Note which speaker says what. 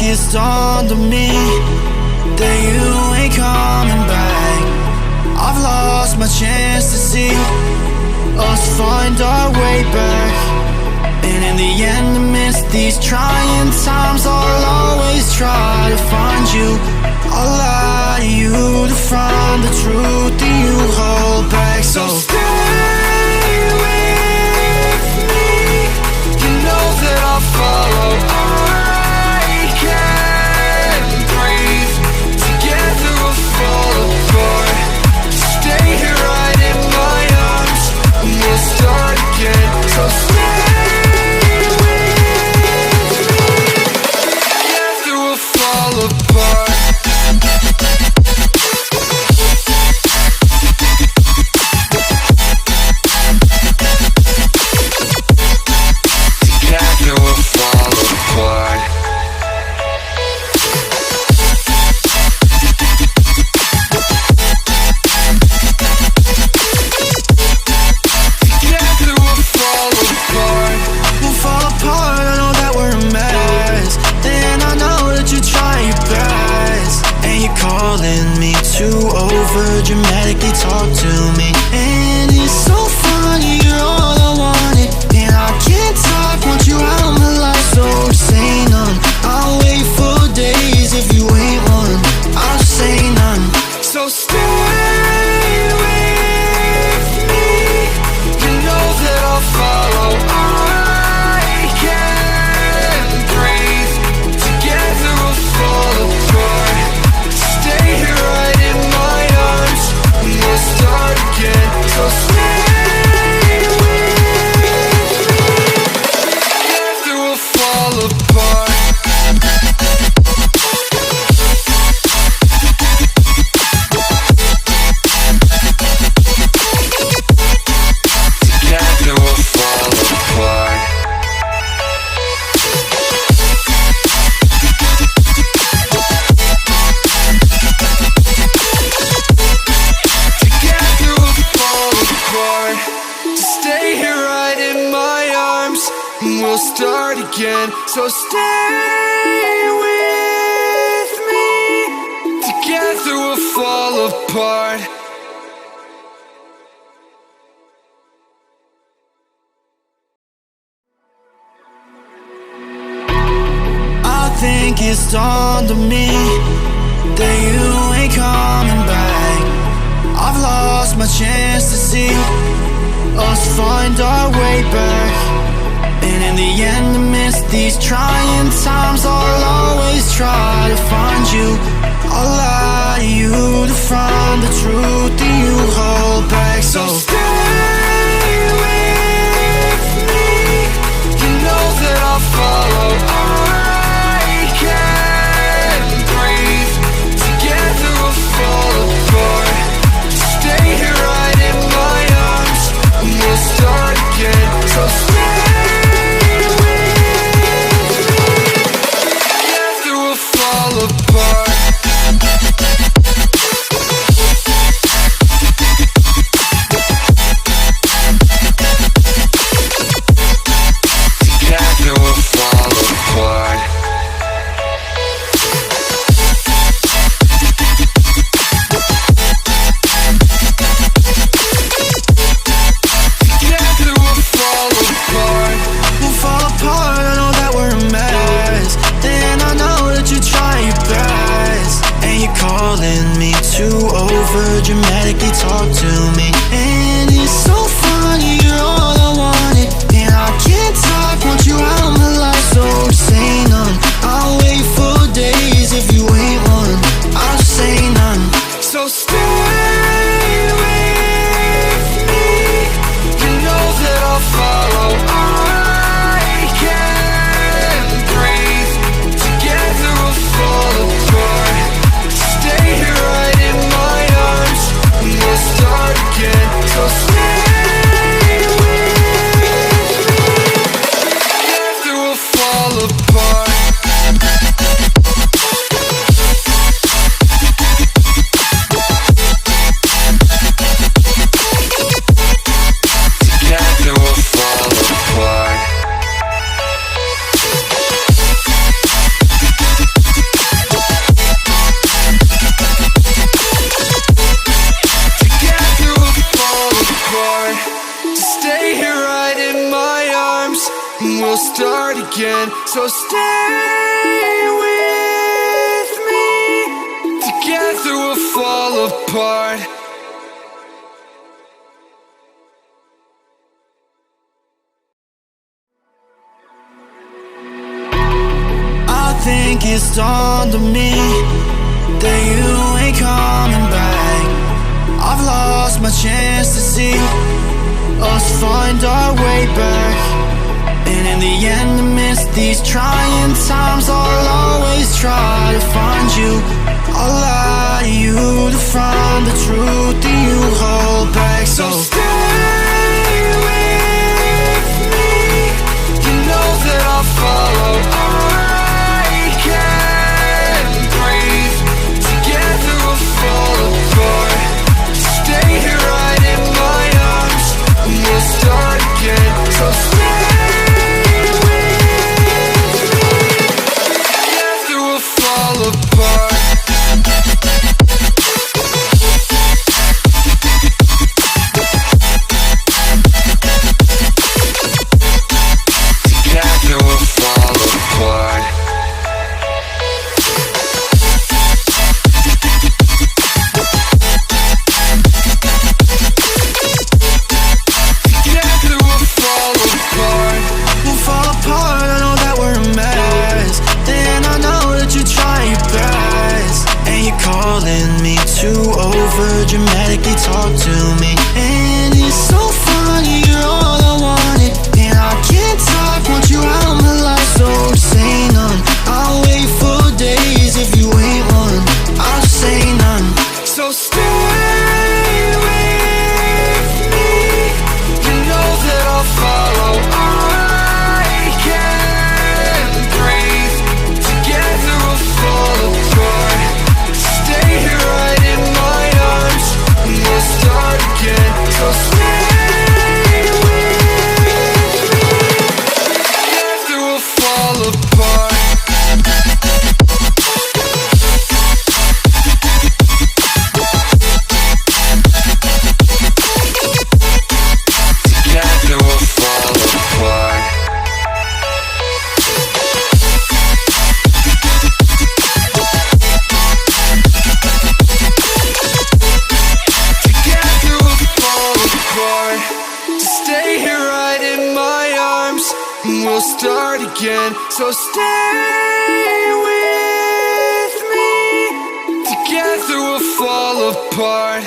Speaker 1: it's dawned on me that you ain't coming back. I've lost my chance to see us find our way back. And in the end, amidst these trying times, I'll always try to find you. I'll lie to you to find the truth that you hold back. So stay with me. You know that I'll follow. I can't breathe. Together we'll fall apart. Stay here right in my arms, and we'll start again. So stay with me. Together we'll fall apart. Dramatically talk to me, and it's so funny, you're all I wanted, and I can't talk, want you out of my life, so say none. I'll wait for days if you ain't one, I'll say none. So stay with me, you know that I'll follow. I can't breathe, together we'll fall apart. Stay here right in my arms, we'll start again. So stay with me. Together we'll fall apart. Together we'll fall apart. We'll start again, so stay with me. Together we'll fall apart. I think it's dawned on me that you ain't coming back. I've lost my chance to see us find our way back. And in the end, amidst these trying times, I'll always try to find you. I'll lie to you to find the truth that you hold back. So stay with me. You know that I'll follow. I can't breathe. Together we'll fall apart. Stay here right in my arms, and we'll start again. So stay. Apart. Together we'll fall apart. Together we'll fall apart. We'll fall apart, I know that we're a mess, and I know that you try your best, and you're calling me to over dramatically talk to me, and it's so funny, you're all I wanted, and I can't talk, want you out of my life, so say none. I'll wait for days if you ain't one, I'll say none. So stay with me, you know that I'll follow. I can't breathe, together we'll fall apart. Stay here right in my arms, and we'll start again. we'll start again. So stay with me. Together we'll fall apart. I think it's dawned on me that you ain't coming back. I've lost my chance to see us find our way back. And in the end, amidst these trying times, I'll always try to find you. I'll lie to you to find the truth that you hold back. So stay with me. You know that I'll follow. I can't breathe. Together we'll fall apart. Stay here right in my arms, and we'll start again. So stay with me. Together we'll fall apart. Together we'll fall apart. Together we'll fall apart. We'll fall apart, I know that we're a mess. Then I know that you try your best. And you're calling me to over dramatically talk to me. And it's so funny, you're all I wanted. And I can't talk, want you out of my life. So say none, I'll wait for days if you ain't one. I'll say none. So stay with me. You know that I'll follow. I can't breathe. Together we'll fall apart. Stay here right in my arms, and we'll start again. So stay with me. Together we'll fall apart. Together we'll fall apart. Together we'll fall apart. Stay here right in my arms, and we'll start again. So stay with me. Together we'll fall apart.